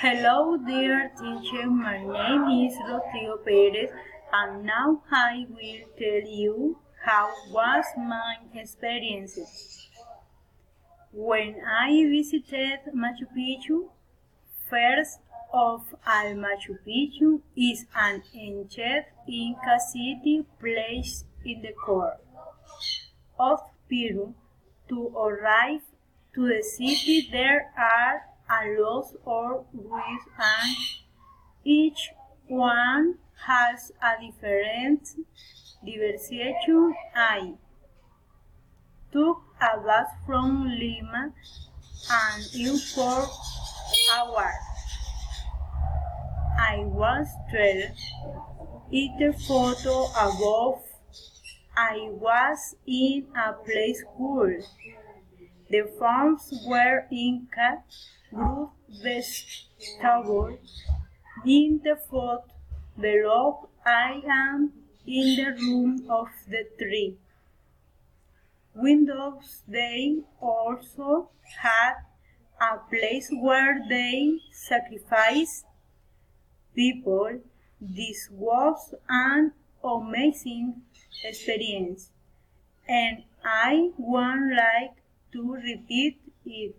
Hello dear teacher, my name is Rodrigo Perez and now I will tell you how was my experience. When I visited Machu Picchu, first of all Machu Picchu is an ancient Inca city placed in the core of Peru. To arrive to the city there are a lot of ruins and each one has a different civilization. I took a bus from Lima and in 4 hours I was 12. In the photo above I was in a place cool. The farms were Inca root vegetables. In the photo below I am in the room of the tree. Windows they also had a place where they sacrificed people. This was an amazing experience and I would like to repeat it.